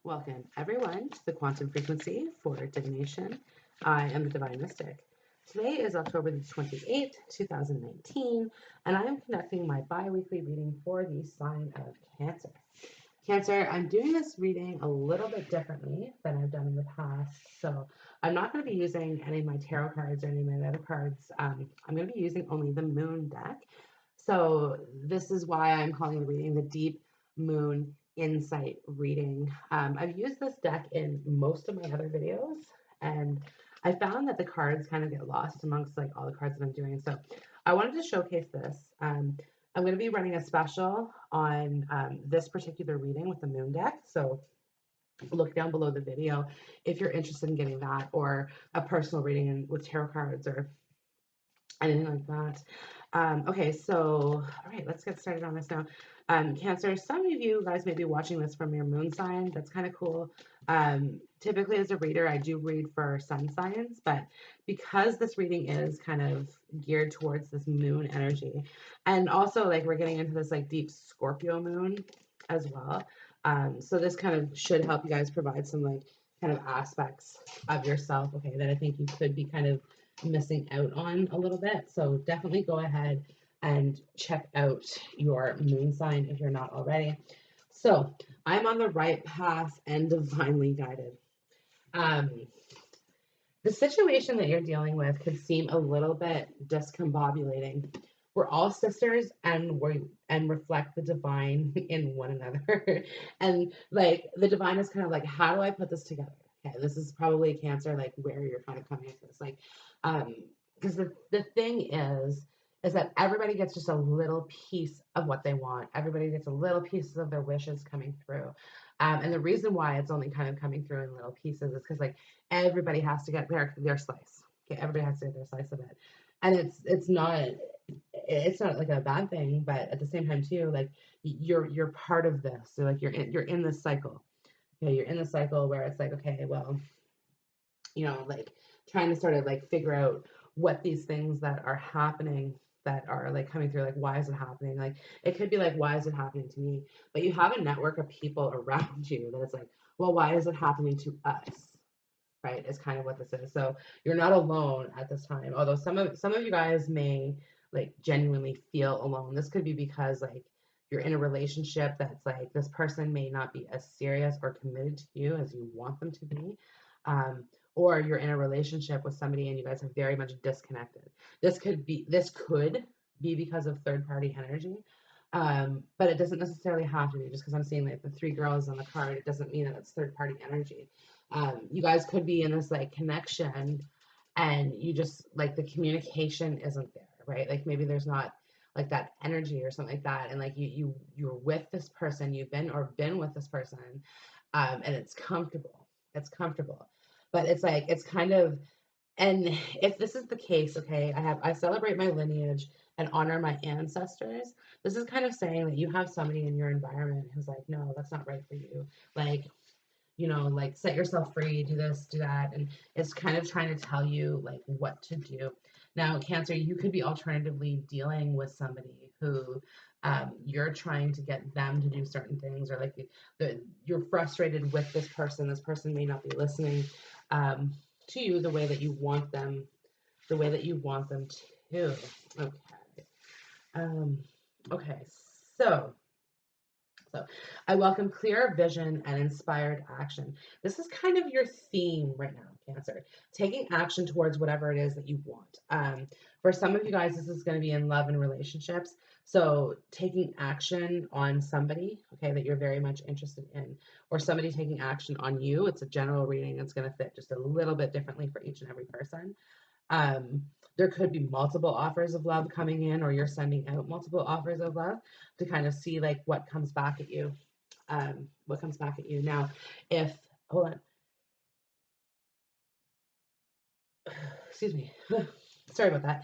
Welcome, everyone, to the quantum frequency for divination. I am the Divine Mystic. Today is October the 28th, 2019, and I am conducting my bi-weekly reading for the sign of Cancer. Cancer, I'm doing this reading a little bit differently than I've done in the past, so I'm not going to be using any of my tarot cards or any of my other cards. I'm going to be using only the Moon deck. So this is why I'm calling the reading the Deep Moon Insight reading. I've used this deck in most of my other videos, and I found that the cards kind of get lost amongst like all the cards that I'm doing. So I wanted to showcase this. I'm going to be running a special on this particular reading with the Moon deck. So look down below the video if you're interested in getting that, or a personal reading with tarot cards or anything like that. Okay, so all right, let's get started on this now. Cancer, some of you guys may be watching this from your moon sign. That's kind of cool. Typically as a reader, I do read for sun signs, but because this reading is kind of geared towards this moon energy, and also like we're getting into this like deep Scorpio moon as well. So this kind of should help you guys provide some like kind of aspects of yourself, okay, that I think you could be kind of missing out on a little bit. So definitely go ahead and check out your moon sign if you're not already. So I'm on the right path and divinely guided. The situation that you're dealing with could seem a little bit discombobulating. We're all sisters and reflect the divine in one another. And like the divine is kind of like, how do I put this together? Okay, this is probably Cancer, like where you're kind of coming at this. Like, because the thing is that everybody gets just a little piece of what they want. Everybody gets a little piece of their wishes coming through. And the reason why it's only kind of coming through in little pieces is because like everybody has to get their slice. Okay, everybody has to get their slice of it. And it's not like a bad thing, but at the same time too, like you're part of this. So like you're in this cycle. Okay, you're in the cycle where it's like, okay, well, like trying to sort of like figure out what these things that are happening that are like coming through, like why is it happening? Like it could be like, why is it happening to me? But you have a network of people around you that it's like, well, why is it happening to us? Right, is kind of what this is. So you're not alone at this time. Although some of you guys may like genuinely feel alone. This could be because like you're in a relationship that's like this person may not be as serious or committed to you as you want them to be. Or you're in a relationship with somebody and you guys are very much disconnected. This could be because of third party energy. But it doesn't necessarily have to be. Just because I'm seeing like the three girls on the card, it doesn't mean that it's third party energy. You guys could be in this like connection and you just like the communication isn't there, right? Like maybe there's not like that energy or something like that. And like you're with this person, you've been with this person, and it's comfortable. It's comfortable. But it's like it's kind of, and if this is the case, okay, I celebrate my lineage and honor my ancestors. This is kind of saying that you have somebody in your environment who's like, no, that's not right for you. Like, like set yourself free, do this, do that. And it's kind of trying to tell you like what to do. Now, Cancer, you could be alternatively dealing with somebody who you're trying to get them to do certain things, or like you're frustrated with this person. This person may not be listening to you the way that you want them, to. Okay. Okay. So I welcome clear vision and inspired action. This is kind of your theme right now, Cancer. Taking action towards whatever it is that you want. For some of you guys, this is going to be in love and relationships. So taking action on somebody, okay, that you're very much interested in, or somebody taking action on you. It's a general reading. It's going to fit just a little bit differently for each and every person. There could be multiple offers of love coming in, or you're sending out multiple offers of love to kind of see like what comes back at you. Now, hold on, excuse me, sorry about that.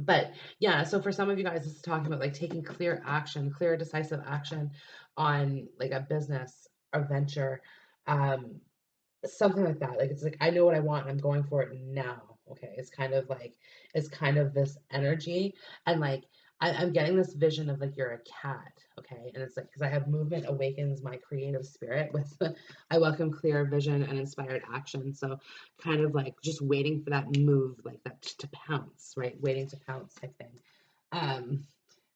But yeah, so for some of you guys, this is talking about like taking clear action, clear, decisive action on like a business or venture, something like that. Like it's like I know what I want and I'm going for it now. Okay, it's kind of this energy, and like I'm getting this vision of like you're a cat, okay? And it's like because I have movement awakens my creative spirit with I welcome clear vision and inspired action. So kind of like just waiting for that move, like that to pounce, right? Waiting to pounce type thing. Um,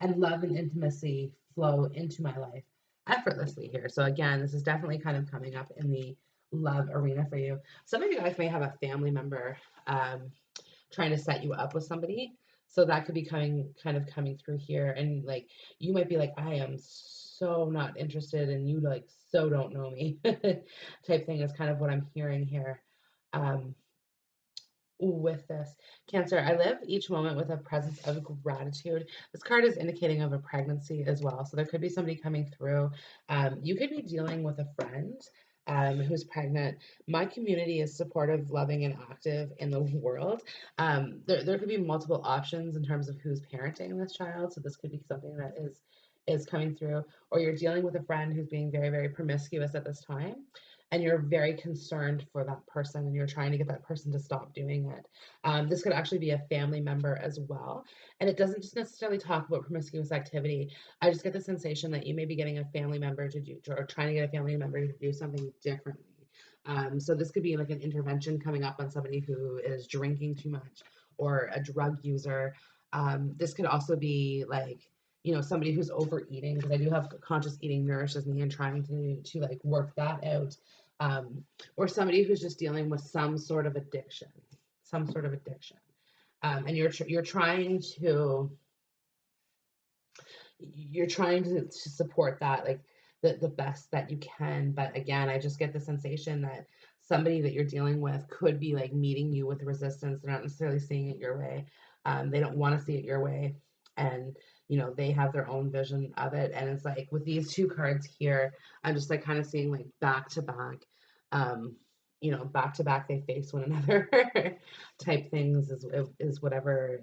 and love and intimacy flow into my life effortlessly here. So again, this is definitely kind of coming up in the love arena for you. Some of you guys may have a family member trying to set you up with somebody. So that could be coming through here. And like, you might be like, I am so not interested and you like, so don't know me type thing is kind of what I'm hearing here. Um, with this Cancer, I live each moment with a presence of gratitude. This card is indicating of a pregnancy as well, so there could be somebody coming through. You could be dealing with a friend who's pregnant. My community is supportive, loving, and active in the world. There could be multiple options in terms of who's parenting this child, so this could be something that is coming through, or you're dealing with a friend who's being very, very promiscuous at this time, and you're very concerned for that person and you're trying to get that person to stop doing it. This could actually be a family member as well. And it doesn't just necessarily talk about promiscuous activity. I just get the sensation that you may be getting a family member to do, or trying to get a family member to do something differently. So this could be like an intervention coming up on somebody who is drinking too much or a drug user. This could also be like, somebody who's overeating, because I do have conscious eating nourishes me and trying to like work that out, or somebody who's just dealing with some sort of addiction, some sort of addiction, and you're trying to support that like the best that you can. But again, I just get the sensation that somebody that you're dealing with could be like meeting you with resistance. They're not necessarily seeing it your way. They don't want to see it your way, and they have their own vision of it. And it's like with these two cards here, I'm just like kind of seeing like back to back, um, back to back they face one another type things is whatever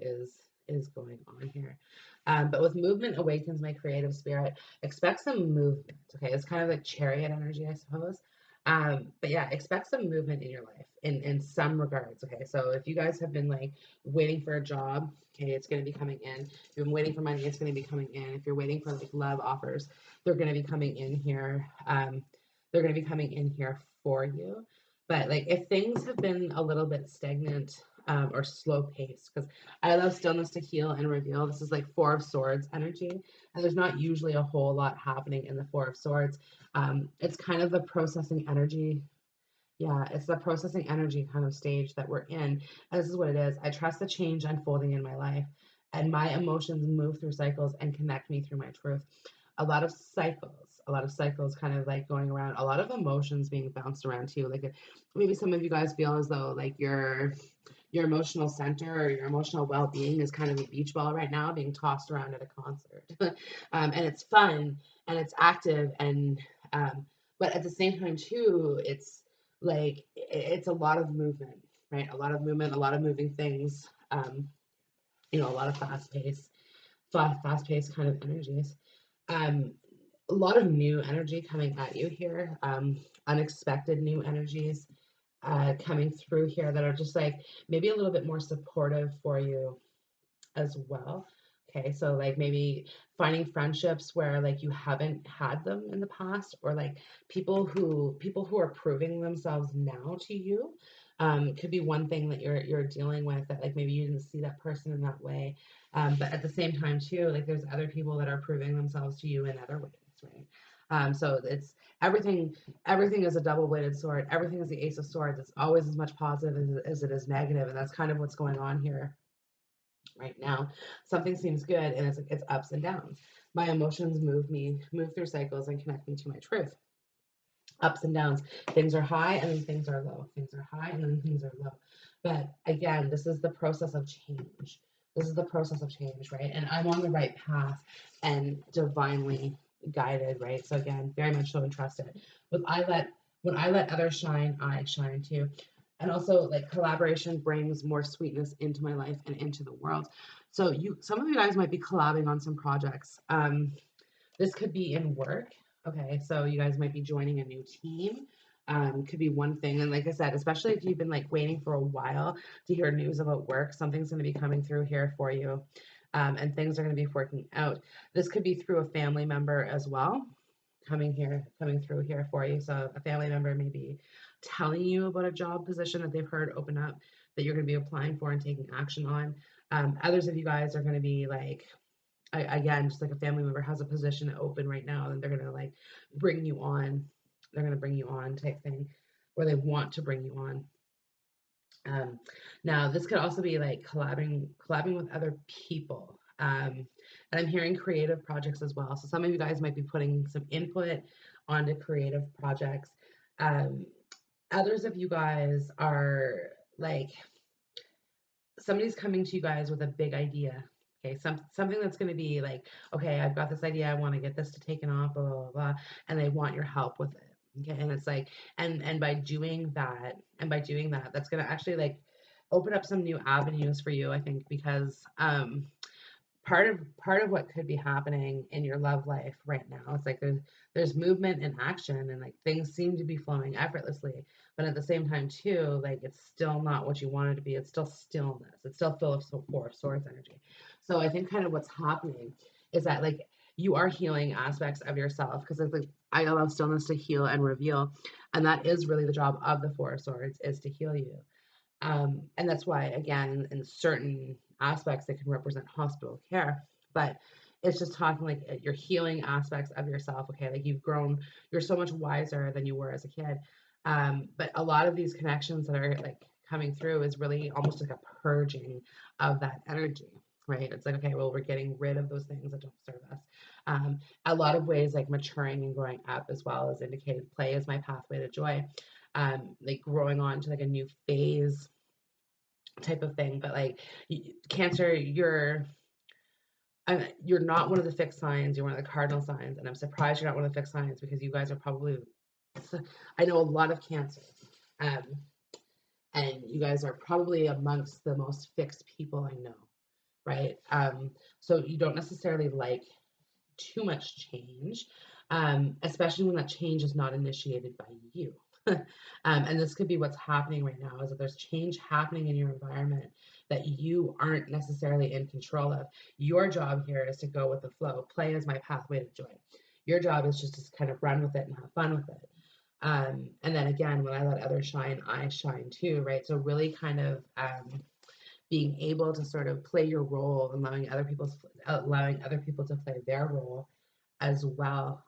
is going on here. But with movement awakens my creative spirit. Expect some movement. Okay, it's kind of like chariot energy, I suppose. But yeah, expect some movement in your life in some regards. Okay, so if you guys have been like waiting for a job, okay, it's going to be coming in. If you've been waiting for money, it's going to be coming in. If you're waiting for like love offers, they're going to be coming in here. They're going to be coming in here for you. But like if things have been a little bit stagnant or slow paced, because I love stillness to heal and reveal. This is like Four of Swords energy, and there's not usually a whole lot happening in the Four of Swords. It's kind of the processing energy. Yeah, it's the processing energy kind of stage that we're in. And this is what it is. I trust the change unfolding in my life, and my emotions move through cycles and connect me through my truth. A lot of cycles kind of like going around, a lot of emotions being bounced around too. Like maybe some of you guys feel as though like your emotional center or your emotional well-being is kind of a beach ball right now being tossed around at a concert. And it's fun and it's active and but at the same time too, it's like it's a lot of movement, right? A lot of movement, a lot of moving things, a lot of fast-paced kind of energies. um, a lot of new energy coming at you here, unexpected new energies coming through here that are just like maybe a little bit more supportive for you as well. Okay, so like maybe finding friendships where like you haven't had them in the past, or like people who are proving themselves now to you. Could be one thing that you're dealing with, that like maybe you didn't see that person in that way. But at the same time too, like there's other people that are proving themselves to you in other ways, right? So it's everything is a double-bladed sword. Everything is the Ace of Swords. It's always as much positive as it is negative, and that's kind of what's going on here right now. Something seems good, and it's ups and downs. My emotions move through cycles and connect me to my truth. Ups and downs. Things are high and then things are low. Things are high and then things are low. But again, this is the process of change. This is the process of change, right? And I'm on the right path and divinely guided, right? So again, very much so entrusted. When I let others shine, I shine too. And also like collaboration brings more sweetness into my life and into the world. So some of you guys might be collabing on some projects. This could be in work. Okay, so you guys might be joining a new team. Could be one thing. And like I said, especially if you've been like waiting for a while to hear news about work, something's going to be coming through here for you. and things are going to be working out. This could be through a family member as well, coming through here for you. So a family member may be telling you about a job position that they've heard open up that you're going to be applying for and taking action on. Others of you guys are going to be like, again, just like a family member has a position open right now, and they're going to like bring you on. They're going to bring you on type thing, or they want to bring you on. Now, this could also be like collabing with other people. And I'm hearing creative projects as well. So some of you guys might be putting some input onto creative projects. Um, Others of you guys are like, somebody's coming to you guys with a big idea. Okay, something that's going to be like, okay, I've got this idea, I want to get this to taken off, blah, blah, blah, and they want your help with it. Okay, and it's like, and by doing that, that's going to actually like open up some new avenues for you, I think, because part of what could be happening in your love life right now, it's like there's movement and action, and like things seem to be flowing effortlessly, but at the same time too, like it's still not what you want it to be. It's still stillness. It's still full of Four of Swords energy. So I think kind of what's happening is that like you are healing aspects of yourself, because it's like I allow stillness to heal and reveal, and that is really the job of the Four of Swords, is to heal you. And that's why, again, in certain aspects, it can represent hospital care. But it's just talking like your healing aspects of yourself. Okay, like you've grown, you're so much wiser than you were as a kid. But a lot of these connections that are like coming through is really almost like a purging of that energy, right? It's like, okay, well, we're getting rid of those things that don't serve us. A lot of ways like maturing and growing up, as well as indicated play is my pathway to joy. Like growing on to like a new phase type of thing. But like Cancer, you're not one of the fixed signs. You're one of the cardinal signs, and I'm surprised you're not one of the fixed signs, because you guys are probably. I know a lot of Cancer, um, and you guys are probably amongst the most fixed people I know, right? So you don't necessarily like too much change, especially when that change is not initiated by you. And this could be what's happening right now, is that there's change happening in your environment that you aren't necessarily in control of. Your job here is to go with the flow. Play is my pathway to joy. Your job is just to kind of run with it and have fun with it. And then again, when I let others shine, I shine too, right? So really kind of being able to sort of play your role, and allowing other people to play their role as well.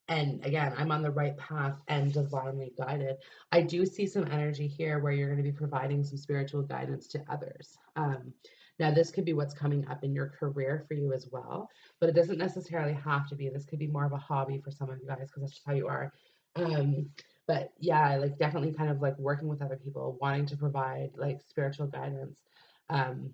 And again, I'm on the right path and divinely guided. I do see some energy here where you're going to be providing some spiritual guidance to others. Now, this could be what's coming up in your career for you as well, but it doesn't necessarily have to be. This could be more of a hobby for some of you guys, because that's just how you are. Um, but yeah, like definitely kind of like working with other people, wanting to provide like spiritual guidance. Um,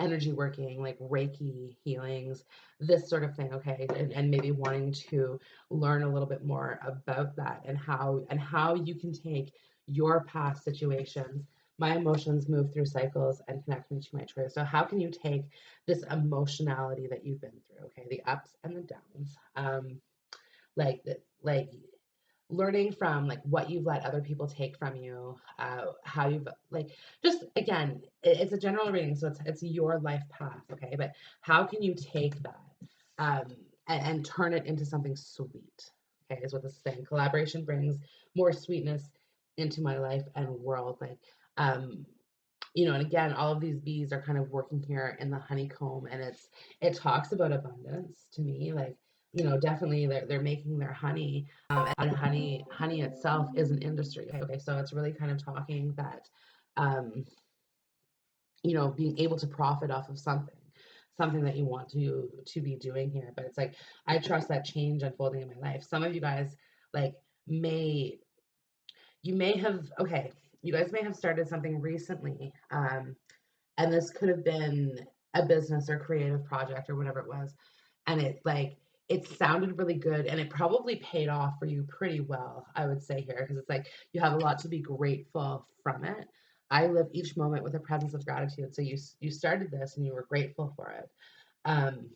Energy working, like Reiki healings, this sort of thing. Okay, and maybe wanting to learn a little bit more about that, and how you can take your past situations. My emotions move through cycles and connect me to my truth. So how can you take this emotionality that you've been through, okay, the ups and the downs, like learning from like what you've let other people take from you, how you've like, just again, it's a general reading, so it's your life path, okay, but how can you take that and turn it into something sweet, okay, is what this is saying. Collaboration brings more sweetness into my life and world, like um and again, all of these bees are kind of working here in the honeycomb, and it talks about abundance to me, like definitely they're making their honey, and honey itself is an industry. Okay, so it's really kind of talking that um, being able to profit off of something that you want to be doing here. But it's like, I trust that change unfolding in my life. Some of you guys like may you may have okay, you guys may have started something recently, and this could have been a business or creative project or whatever it was, and it sounded really good, and it probably paid off for you pretty well, I would say here, because it's like you have a lot to be grateful from it. I live each moment with a presence of gratitude. So you started this and you were grateful for it, um,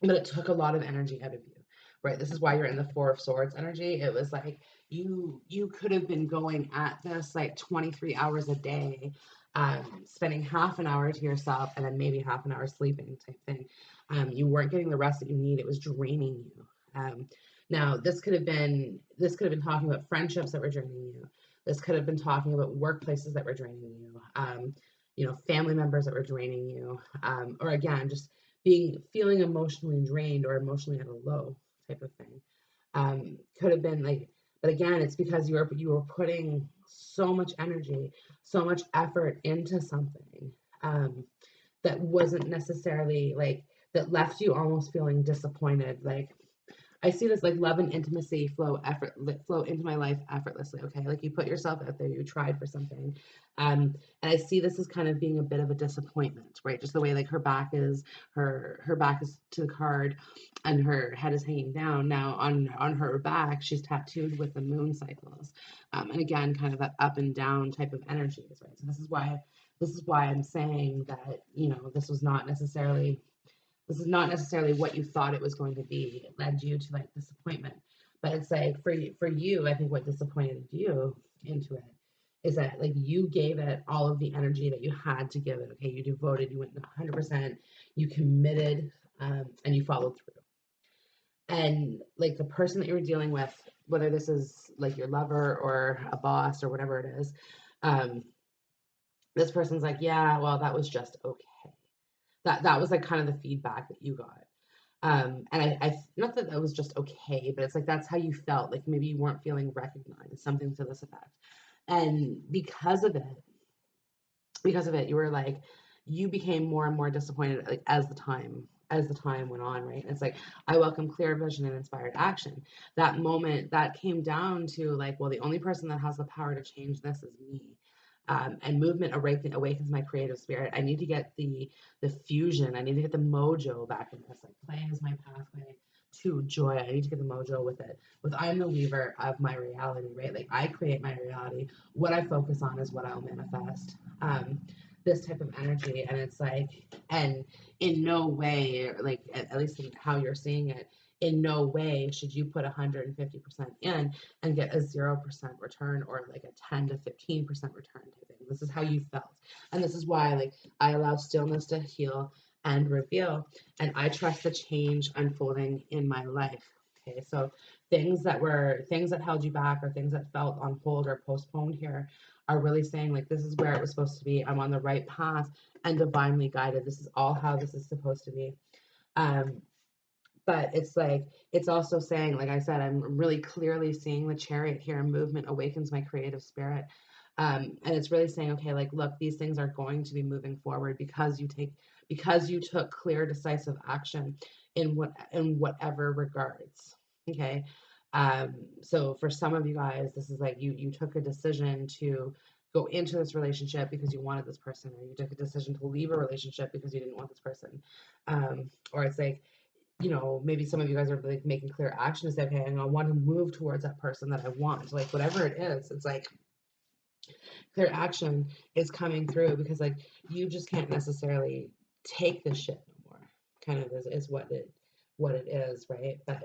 but it took a lot of energy out of you, right? This is why you're in the Four of Swords energy. It was like you could have been going at this like 23 hours a day, spending half an hour to yourself and then maybe half an hour sleeping type thing. You weren't getting the rest that you need. It was draining you. Now this could have been talking about friendships that were draining you. This could have been talking about workplaces that were draining you. Family members that were draining you. Or again, just feeling emotionally drained or emotionally at a low type of thing. Could have been like, but again, it's because you were putting so much energy, so much effort into something, that wasn't necessarily like, that left you almost feeling disappointed. Like, I see this like love and intimacy flow into my life effortlessly. Okay, like you put yourself out there, you tried for something, and I see this as kind of being a bit of a disappointment, right? Just the way like her back is to the card, and her head is hanging down. Now on her back, she's tattooed with the moon cycles, and again, kind of that up and down type of energies, right? So this is why I'm saying that this is not necessarily what you thought it was going to be. It led you to like disappointment. But it's like for you, I think what disappointed you into it is that like you gave it all of the energy that you had to give it. Okay, you devoted, you went 100%, you committed, and you followed through. And like the person that you were dealing with, whether this is like your lover or a boss or whatever it is, um, this person's like, yeah, well, that was just okay. That was like kind of the feedback that you got. And I not that that was just okay, but it's like that's how you felt. Like maybe you weren't feeling recognized, something to this effect. And because of it, you were like, you became more and more disappointed, like as the time went on, right? And it's like, I welcome clear vision and inspired action. That moment that came down to like, well, the only person that has the power to change this is me. And movement awakens my creative spirit. I need to get the fusion. I need to get the mojo back in this. Like play is my pathway to joy. I need to get the mojo with it. With I'm the weaver of my reality, right? Like I create my reality. What I focus on is what I'll manifest. um, this type of energy, and it's like, and in no way, like at least in how you're seeing it, in no way should you put 150% in and get a 0% return, or like a 10 to 15% return type thing. This is how you felt, and this is why like I allow stillness to heal and reveal, and I trust the change unfolding in my life. Okay, so things that held you back, or things that felt on hold or postponed here, are really saying like, this is where it was supposed to be. I'm on the right path and divinely guided. This is all how this is supposed to be. Um, but it's like, it's also saying, like I said, I'm really clearly seeing the chariot here. Movement awakens my creative spirit. And it's really saying, okay, like, look, these things are going to be moving forward because you took clear, decisive action in whatever regards. Okay. So for some of you guys, this is like you took a decision to go into this relationship because you wanted this person, or you took a decision to leave a relationship because you didn't want this person. Or it's like, maybe some of you guys are like making clear action to say, okay, and I want to move towards that person that I want. Like whatever it is, it's like clear action is coming through, because like you just can't necessarily take this shit no more. Kind of is what it is, right? But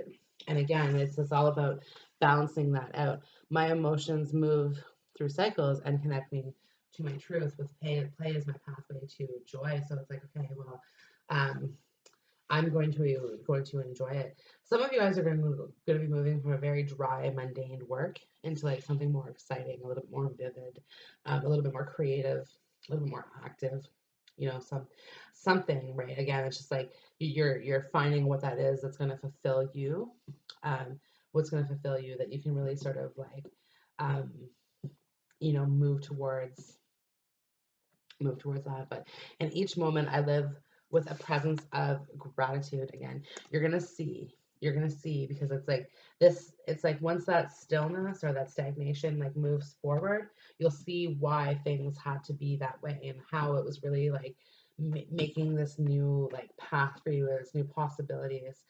and again, it's all about balancing that out. My emotions move through cycles and connect me to my truth. With play is my pathway to joy. So it's like, okay, well, um, I'm going to enjoy it. Some of you guys are going to be moving from a very dry, mundane work into like something more exciting, a little bit more vivid, a little bit more creative, a little bit more active. Something, right? Again, it's just like you're finding what that is that's going to fulfill you. Um, what's going to fulfill you, that you can really sort of like, um, move towards that. But in each moment, I live with a presence of gratitude. Again, you're gonna see because it's like this. It's like once that stillness or that stagnation like moves forward, you'll see why things had to be that way, and how it was really like making this new like path for you, this new possibilities.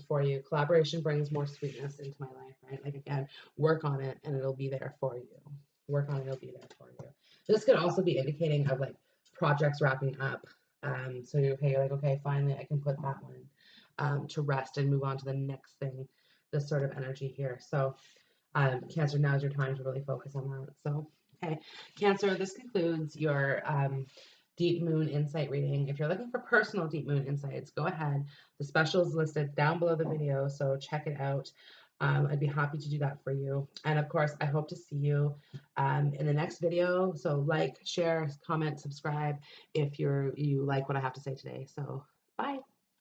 For you, collaboration brings more sweetness into my life, right? Like again, work on it and it'll be there for you. Work on it, it'll be there for you. This could also be indicating of like projects wrapping up. So you're like, okay, finally I can put that one to rest and move on to the next thing. This sort of energy here. So Cancer, now's your time to really focus on that. So Okay, Cancer, this concludes your deep moon insight reading. If you're looking for personal deep moon insights, go ahead. The special is listed down below the video, so check it out. I'd be happy to do that for you. And of course, I hope to see you in the next video. So like, share, comment, subscribe if you like what I have to say today. So bye.